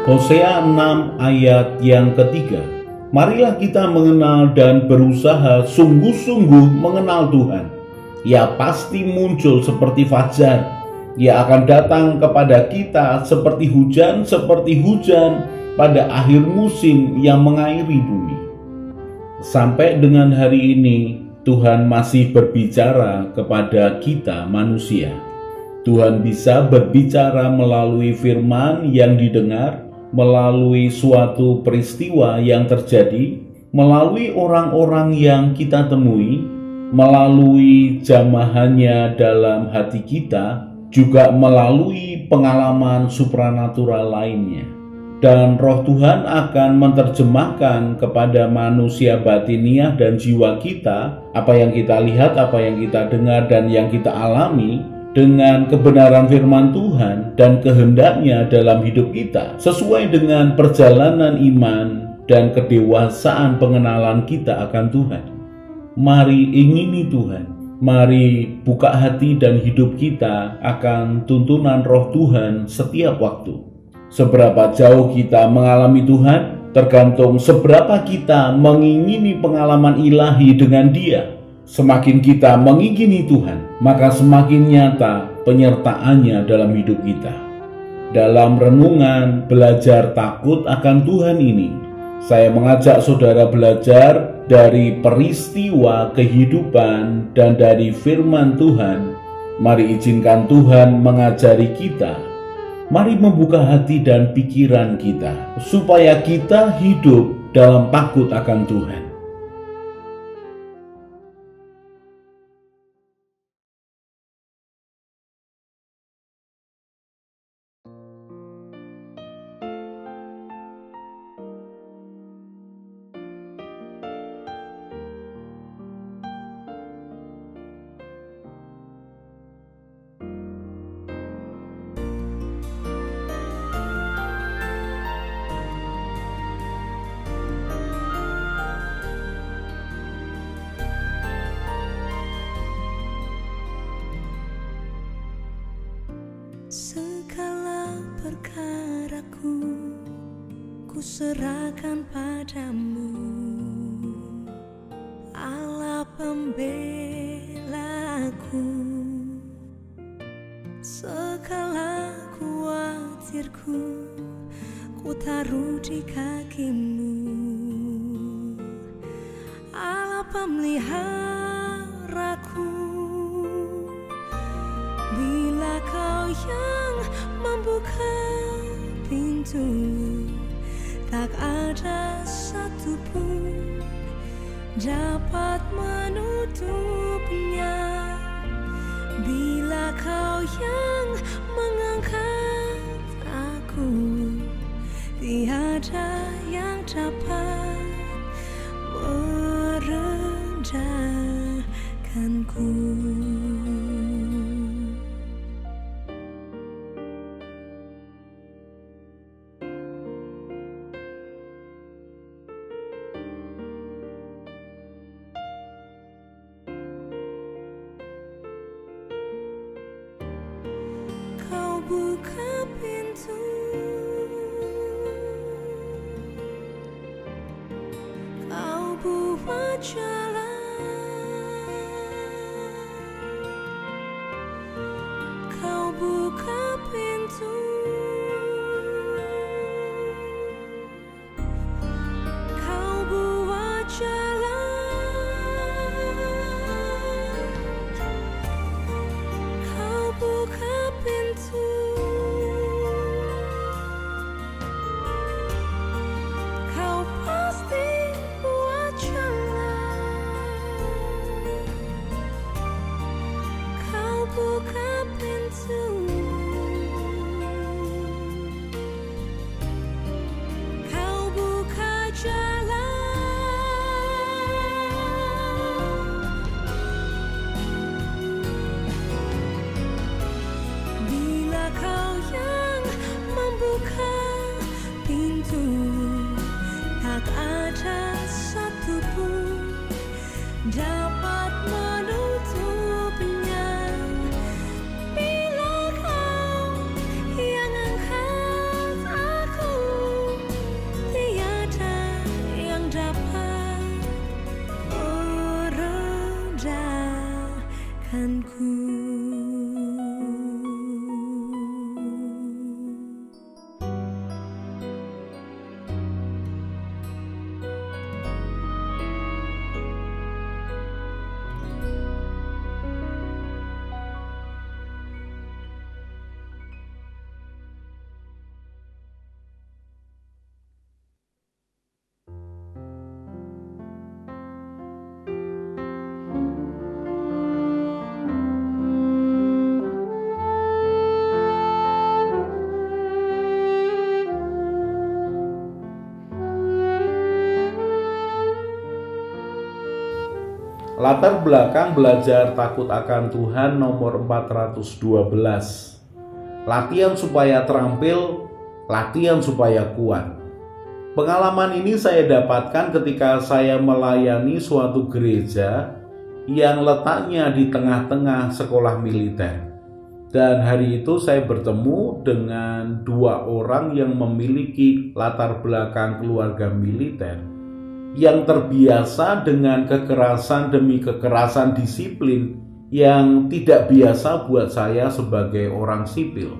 Hosea 6 ayat yang ketiga. Marilah kita mengenal dan berusaha sungguh-sungguh mengenal Tuhan. Ia pasti muncul seperti fajar. Ia akan datang kepada kita seperti hujan pada akhir musim yang mengairi bumi. Sampai dengan hari ini, Tuhan masih berbicara kepada kita manusia. Tuhan bisa berbicara melalui firman yang didengar, melalui suatu peristiwa yang terjadi, melalui orang-orang yang kita temui, melalui jamahannya dalam hati kita, juga melalui pengalaman supranatural lainnya. Dan Roh Tuhan akan menerjemahkan kepada manusia batiniah dan jiwa kita apa yang kita lihat, apa yang kita dengar, dan yang kita alami dengan kebenaran firman Tuhan dan kehendaknya dalam hidup kita, sesuai dengan perjalanan iman dan kedewasaan pengenalan kita akan Tuhan. Mari ingini Tuhan, mari buka hati dan hidup kita akan tuntunan Roh Tuhan setiap waktu. Seberapa jauh kita mengalami Tuhan tergantung seberapa kita mengingini pengalaman ilahi dengan Dia. Semakin kita mengingini Tuhan, maka semakin nyata penyertaannya dalam hidup kita. Dalam renungan belajar takut akan Tuhan ini, saya mengajak saudara belajar dari peristiwa kehidupan dan dari firman Tuhan. Mari izinkan Tuhan mengajari kita. Mari membuka hati dan pikiran kita, supaya kita hidup dalam takut akan Tuhan. Segala perkaraku ku serahkan padamu, Allah pembelaku. Segala khawatirku ku taruh di kakimu, Allah pemeliharaku. Bila kau yang membuka pintu, tak ada satupun dapat menutupnya. Bila kau yang mengangkat aku, tiada yang dapat merendahkanku. Buka pintu, kau buat jalan, kau buka pintu, kau buat jalan, kau buka pintu. Buka pintu, kau buka jalan. Bila kau yang membuka pintu, tak ada satupun dapat menutupnya. Bila kau yang angkat aku, Tuhanku. Latar belakang belajar takut akan Tuhan nomor 412. Latihan supaya terampil, latihan supaya kuat. Pengalaman ini saya dapatkan ketika saya melayani suatu gereja yang letaknya di tengah-tengah sekolah militer. Dan hari itu saya bertemu dengan dua orang yang memiliki latar belakang keluarga militer, yang terbiasa dengan kekerasan demi kekerasan disiplin yang tidak biasa buat saya sebagai orang sipil,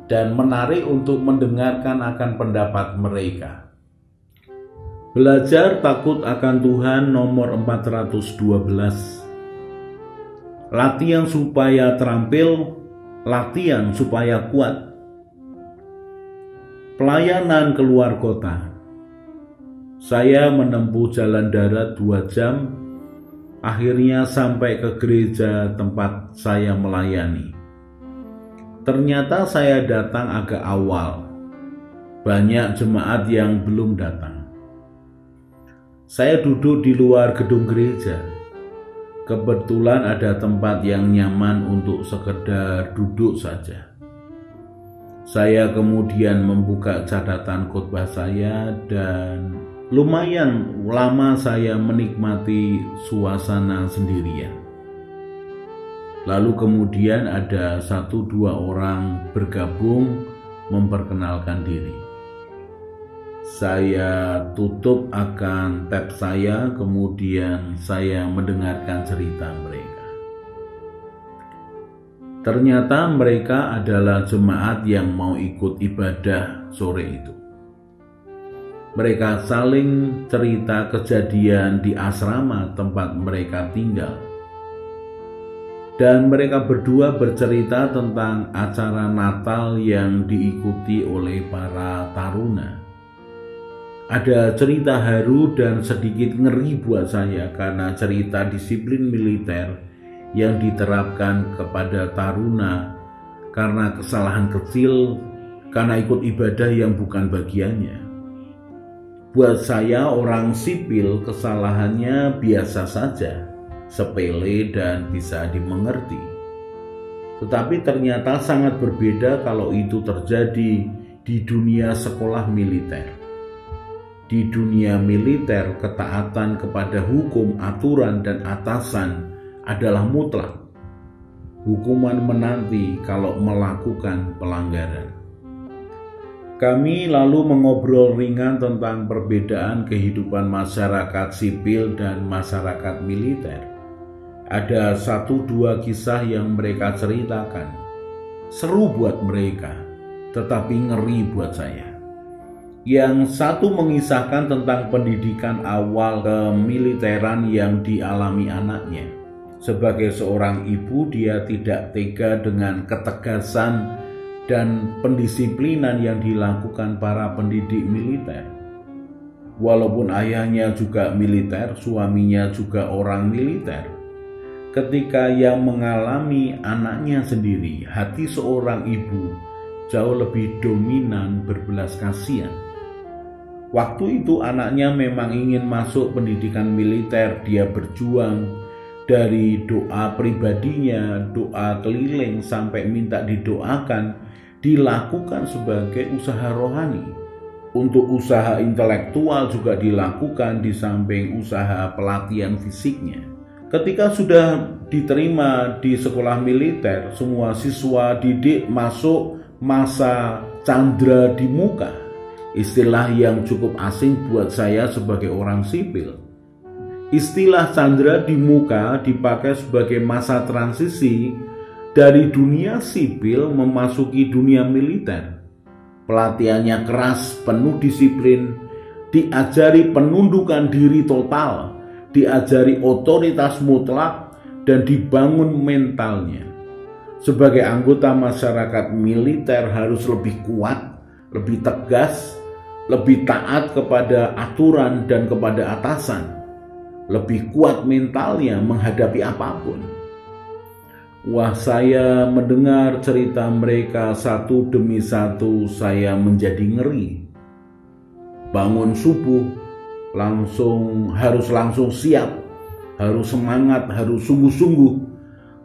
dan menarik untuk mendengarkan akan pendapat mereka. Belajar takut akan Tuhan nomor 412. Latihan supaya terampil, latihan supaya kuat. Pelayanan keluar kota. Saya menempuh jalan darat 2 jam, akhirnya sampai ke gereja tempat saya melayani. Ternyata saya datang agak awal, banyak jemaat yang belum datang. Saya duduk di luar gedung gereja. Kebetulan ada tempat yang nyaman untuk sekedar duduk saja. Saya kemudian membuka catatan khotbah saya dan lumayan lama saya menikmati suasana sendirian. Lalu kemudian ada 1-2 orang bergabung memperkenalkan diri. Saya tutup akan tab saya, kemudian saya mendengarkan cerita mereka. Ternyata mereka adalah jemaat yang mau ikut ibadah sore itu. Mereka saling cerita kejadian di asrama tempat mereka tinggal. Dan mereka berdua bercerita tentang acara Natal yang diikuti oleh para taruna. Ada cerita haru dan sedikit ngeri buat saya karena cerita disiplin militer yang diterapkan kepada taruna karena kesalahan kecil, karena ikut ibadah yang bukan bagiannya. Buat saya orang sipil kesalahannya biasa saja, sepele dan bisa dimengerti. Tetapi ternyata sangat berbeda kalau itu terjadi di dunia sekolah militer. Di dunia militer, ketaatan kepada hukum, aturan, dan atasan adalah mutlak. Hukuman menanti kalau melakukan pelanggaran. Kami lalu mengobrol ringan tentang perbedaan kehidupan masyarakat sipil dan masyarakat militer. Ada 1-2 kisah yang mereka ceritakan. Seru buat mereka, tetapi ngeri buat saya. Yang satu mengisahkan tentang pendidikan awal kemiliteran yang dialami anaknya. Sebagai seorang ibu, dia tidak tega dengan ketegasan dan pendisiplinan yang dilakukan para pendidik militer. Walaupun ayahnya juga militer, suaminya juga orang militer. Ketika yang mengalami anaknya sendiri, hati seorang ibu jauh lebih dominan berbelas kasihan. Waktu itu anaknya memang ingin masuk pendidikan militer, dia berjuang dari doa pribadinya, doa keliling sampai minta didoakan, dilakukan sebagai usaha rohani. Untuk usaha intelektual juga dilakukan di samping usaha pelatihan fisiknya. Ketika sudah diterima di sekolah militer, semua siswa didik masuk masa candra di muka. Istilah yang cukup asing buat saya sebagai orang sipil. Istilah candra di muka dipakai sebagai masa transisi dari dunia sipil memasuki dunia militer. Pelatihannya keras, penuh disiplin, diajari penundukan diri total, diajari otoritas mutlak, dan dibangun mentalnya. Sebagai anggota masyarakat militer harus lebih kuat, lebih tegas, lebih taat kepada aturan dan kepada atasan, lebih kuat mentalnya menghadapi apapun. Wah, saya mendengar cerita mereka satu demi satu, saya menjadi ngeri. Bangun subuh, harus langsung siap, harus semangat, harus sungguh-sungguh,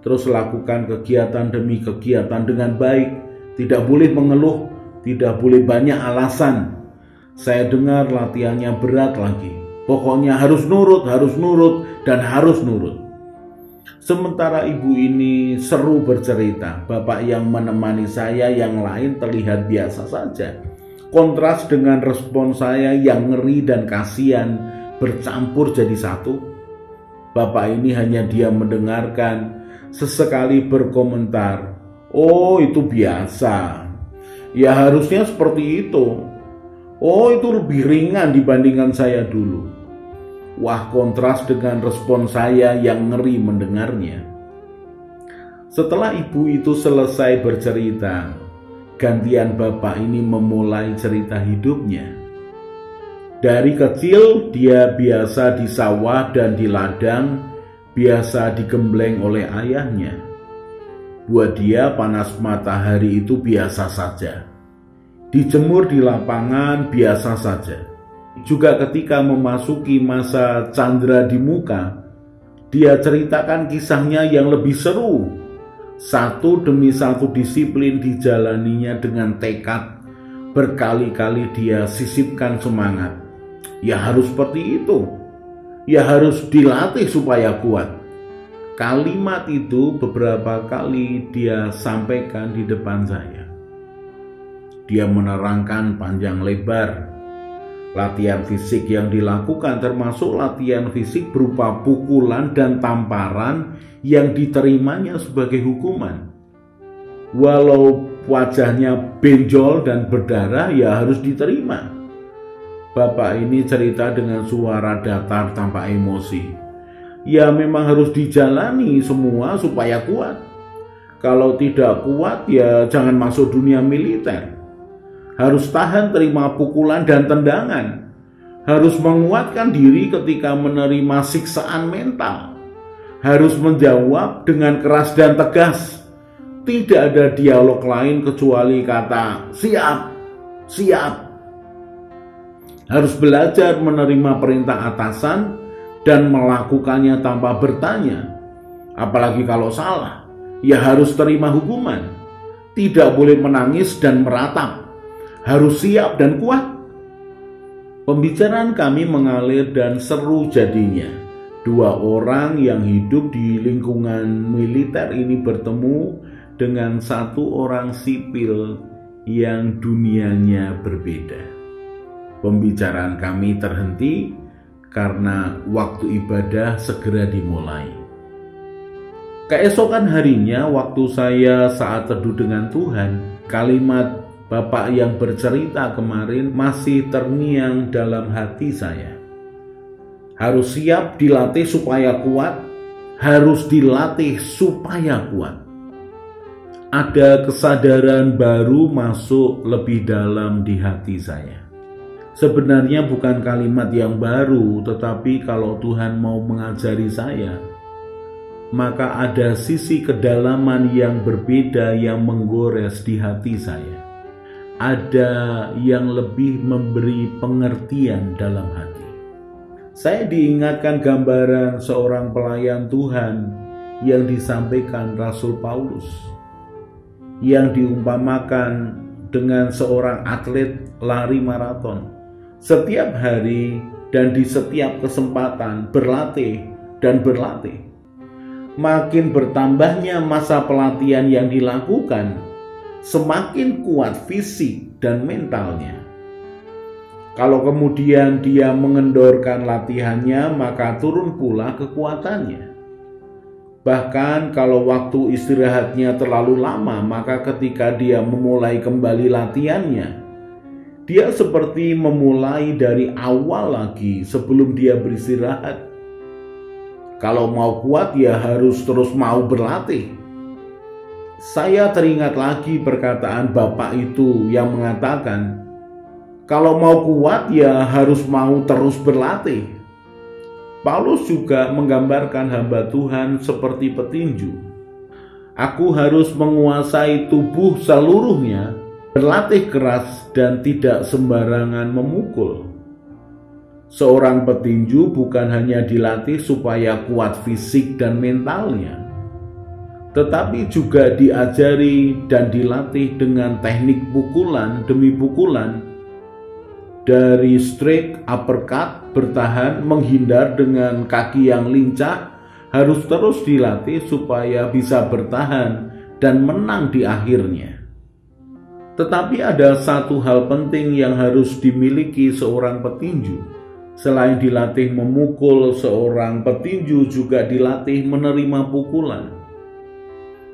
terus lakukan kegiatan demi kegiatan dengan baik, tidak boleh mengeluh, tidak boleh banyak alasan. Saya dengar latihannya berat lagi, pokoknya harus nurut, dan harus nurut. Sementara ibu ini seru bercerita, bapak yang menemani saya yang lain terlihat biasa saja. Kontras dengan respon saya yang ngeri dan kasihan bercampur jadi satu. Bapak ini hanya diam mendengarkan, sesekali berkomentar, "Oh, itu biasa. Ya harusnya seperti itu. Oh, itu lebih ringan dibandingkan saya dulu." Wah, kontras dengan respon saya yang ngeri mendengarnya. Setelah ibu itu selesai bercerita, gantian bapak ini memulai cerita hidupnya. Dari kecil dia biasa di sawah dan di ladang, biasa digembleng oleh ayahnya. Buat dia panas matahari itu biasa saja. Dijemur di lapangan biasa saja. Juga ketika memasuki masa candra di muka, dia ceritakan kisahnya yang lebih seru. Satu demi satu disiplin dijalaninya dengan tekad. Berkali-kali dia sisipkan semangat. Ya harus seperti itu. Ya harus dilatih supaya kuat. Kalimat itu beberapa kali dia sampaikan di depan saya. Dia menerangkan panjang lebar latihan fisik yang dilakukan, termasuk latihan fisik berupa pukulan dan tamparan yang diterimanya sebagai hukuman. Walau wajahnya benjol dan berdarah, ya harus diterima. Bapak ini cerita dengan suara datar tanpa emosi. Ya memang harus dijalani semua supaya kuat. Kalau tidak kuat, ya jangan masuk dunia militer. Harus tahan terima pukulan dan tendangan. Harus menguatkan diri ketika menerima siksaan mental. Harus menjawab dengan keras dan tegas. Tidak ada dialog lain kecuali kata siap, siap. Harus belajar menerima perintah atasan dan melakukannya tanpa bertanya. Apalagi kalau salah, ya harus terima hukuman. Tidak boleh menangis dan meratap. Harus siap dan kuat. Pembicaraan kami mengalir dan seru jadinya. Dua orang yang hidup di lingkungan militer ini bertemu dengan satu orang sipil yang dunianya berbeda. Pembicaraan kami terhenti karena waktu ibadah segera dimulai. Keesokan harinya, waktu saya saat teduh dengan Tuhan, kalimat Bapak yang bercerita kemarin masih terngiang dalam hati saya. Harus siap dilatih supaya kuat, harus dilatih supaya kuat. Ada kesadaran baru masuk lebih dalam di hati saya. Sebenarnya bukan kalimat yang baru, tetapi kalau Tuhan mau mengajari saya, maka ada sisi kedalaman yang berbeda yang menggores di hati saya. Ada yang lebih memberi pengertian dalam hati. Saya diingatkan gambaran seorang pelayan Tuhan yang disampaikan Rasul Paulus, yang diumpamakan dengan seorang atlet lari maraton. Setiap hari dan di setiap kesempatan berlatih dan berlatih. Makin bertambahnya masa pelatihan yang dilakukan, semakin kuat fisik dan mentalnya. Kalau kemudian dia mengendorkan latihannya, maka turun pula kekuatannya. Bahkan kalau waktu istirahatnya terlalu lama, maka ketika dia memulai kembali latihannya, dia seperti memulai dari awal lagi sebelum dia beristirahat. Kalau mau kuat, ya harus terus mau berlatih. Saya teringat lagi perkataan Bapak itu yang mengatakan, kalau mau kuat ya harus mau terus berlatih. Paulus juga menggambarkan hamba Tuhan seperti petinju. Aku harus menguasai tubuh seluruhnya, berlatih keras dan tidak sembarangan memukul. Seorang petinju bukan hanya dilatih supaya kuat fisik dan mentalnya, tetapi juga diajari dan dilatih dengan teknik pukulan demi pukulan, dari strike, uppercut, bertahan, menghindar dengan kaki yang lincah, harus terus dilatih supaya bisa bertahan dan menang di akhirnya. Tetapi ada satu hal penting yang harus dimiliki seorang petinju. Selain dilatih memukul, seorang petinju juga dilatih menerima pukulan.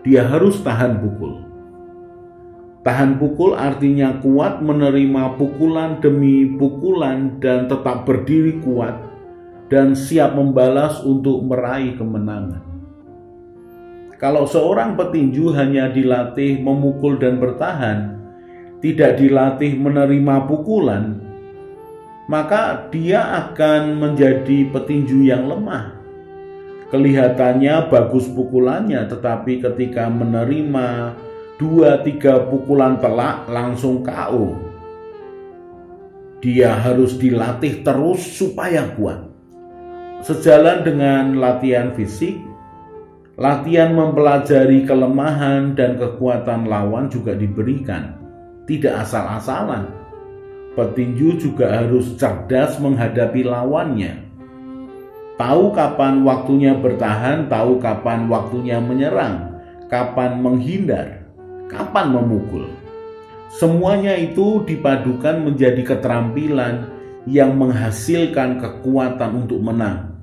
Dia harus tahan pukul. Tahan pukul artinya kuat menerima pukulan demi pukulan dan tetap berdiri kuat dan siap membalas untuk meraih kemenangan. Kalau seorang petinju hanya dilatih memukul dan bertahan, tidak dilatih menerima pukulan, maka dia akan menjadi petinju yang lemah. Kelihatannya bagus pukulannya, tetapi ketika menerima 2-3 pukulan telak langsung KO. Dia harus dilatih terus supaya kuat. Sejalan dengan latihan fisik, latihan mempelajari kelemahan dan kekuatan lawan juga diberikan. Tidak asal-asalan. Petinju juga harus cerdas menghadapi lawannya. Tahu kapan waktunya bertahan, tahu kapan waktunya menyerang, kapan menghindar, kapan memukul. Semuanya itu dipadukan menjadi keterampilan yang menghasilkan kekuatan untuk menang.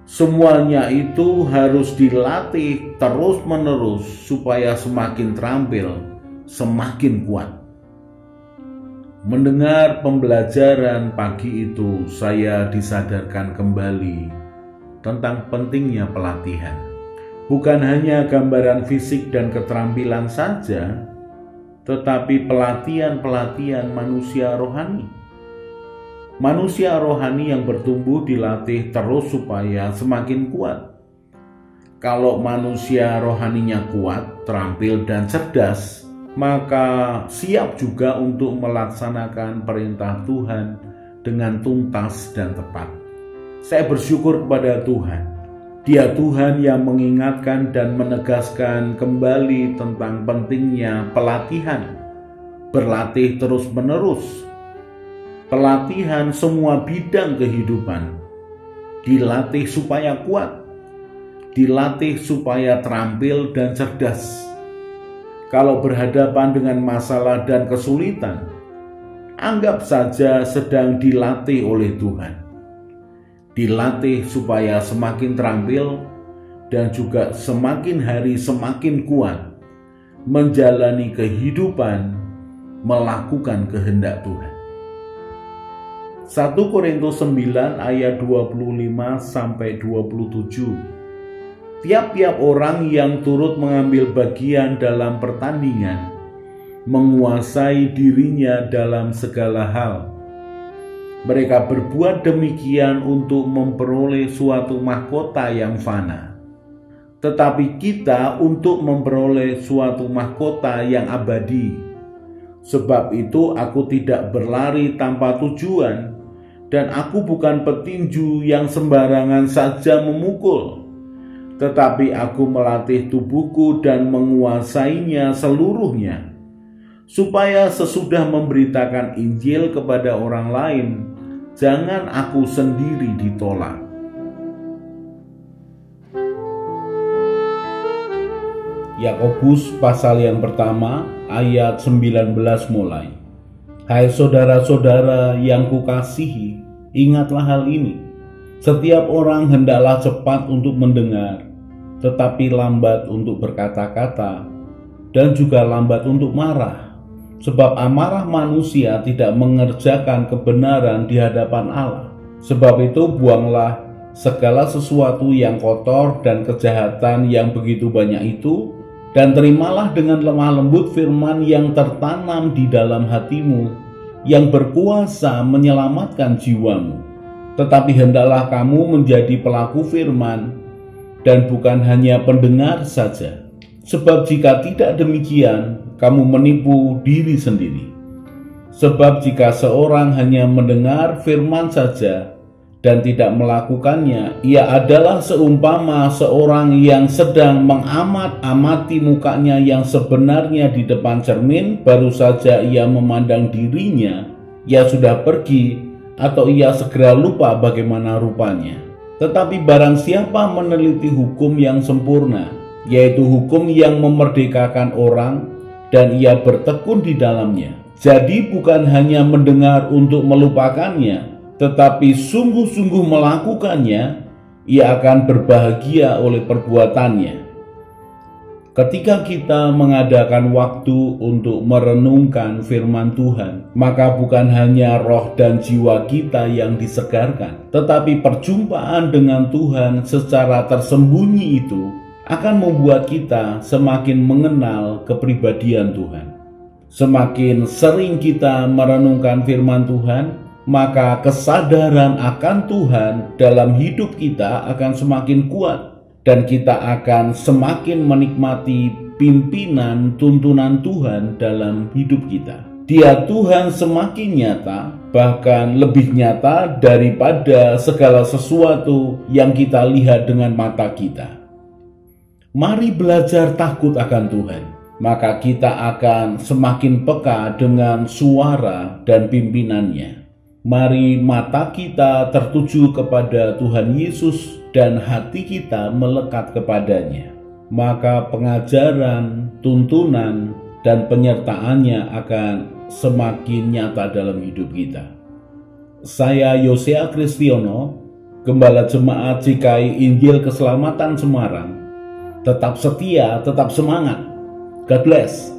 Semuanya itu harus dilatih terus-menerus supaya semakin terampil, semakin kuat. Mendengar pembelajaran pagi itu, saya disadarkan kembali tentang pentingnya pelatihan. Bukan hanya gambaran fisik dan keterampilan saja, tetapi pelatihan manusia rohani. Manusia rohani yang bertumbuh dilatih terus supaya semakin kuat. Kalau manusia rohaninya kuat, terampil dan cerdas, maka siap juga untuk melaksanakan perintah Tuhan dengan tuntas dan tepat. Saya bersyukur kepada Tuhan. Dia Tuhan yang mengingatkan dan menegaskan kembali tentang pentingnya pelatihan. Berlatih terus-menerus. Pelatihan semua bidang kehidupan. Dilatih supaya kuat. Dilatih supaya terampil dan cerdas. Kalau berhadapan dengan masalah dan kesulitan, anggap saja sedang dilatih oleh Tuhan. Dilatih supaya semakin terampil dan juga semakin hari semakin kuat menjalani kehidupan, melakukan kehendak Tuhan. 1 Korintus 9 ayat 25-27. Tiap-tiap orang yang turut mengambil bagian dalam pertandingan menguasai dirinya dalam segala hal. Mereka berbuat demikian untuk memperoleh suatu mahkota yang fana. Tetapi kita untuk memperoleh suatu mahkota yang abadi. Sebab itu aku tidak berlari tanpa tujuan, dan aku bukan petinju yang sembarangan saja memukul. Tetapi aku melatih tubuhku dan menguasainya seluruhnya, supaya sesudah memberitakan Injil kepada orang lain, jangan aku sendiri ditolak. Yakobus pasal yang pertama ayat 19 mulai. Hai saudara-saudara yang kukasihi, ingatlah hal ini. Setiap orang hendaklah cepat untuk mendengar, tetapi lambat untuk berkata-kata, dan juga lambat untuk marah. Sebab amarah manusia tidak mengerjakan kebenaran di hadapan Allah. Sebab itu buanglah segala sesuatu yang kotor dan kejahatan yang begitu banyak itu, dan terimalah dengan lemah lembut firman yang tertanam di dalam hatimu, yang berkuasa menyelamatkan jiwamu. Tetapi hendaklah kamu menjadi pelaku firman, dan bukan hanya pendengar saja. Sebab jika tidak demikian, kamu menipu diri sendiri. Sebab jika seorang hanya mendengar firman saja dan tidak melakukannya, ia adalah seumpama seorang yang sedang mengamat-amati mukanya yang sebenarnya di depan cermin. Baru saja ia memandang dirinya, ia sudah pergi, atau ia segera lupa bagaimana rupanya. Tetapi barang siapa meneliti hukum yang sempurna, yaitu hukum yang memerdekakan orang, dan ia bertekun di dalamnya. Jadi bukan hanya mendengar untuk melupakannya, tetapi sungguh-sungguh melakukannya, ia akan berbahagia oleh perbuatannya. Ketika kita mengadakan waktu untuk merenungkan firman Tuhan, maka bukan hanya roh dan jiwa kita yang disegarkan, tetapi perjumpaan dengan Tuhan secara tersembunyi itu akan membuat kita semakin mengenal kepribadian Tuhan. Semakin sering kita merenungkan firman Tuhan, maka kesadaran akan Tuhan dalam hidup kita akan semakin kuat, dan kita akan semakin menikmati pimpinan tuntunan Tuhan dalam hidup kita. Dia Tuhan semakin nyata, bahkan lebih nyata daripada segala sesuatu yang kita lihat dengan mata kita. Mari belajar takut akan Tuhan, maka kita akan semakin peka dengan suara dan pimpinannya. Mari mata kita tertuju kepada Tuhan Yesus dan hati kita melekat kepadanya. Maka pengajaran, tuntunan, dan penyertaannya akan semakin nyata dalam hidup kita. Saya Yosea Kristiono, Gembala Jemaat GKI Injil Keselamatan Semarang. Tetap setia, tetap semangat. God bless.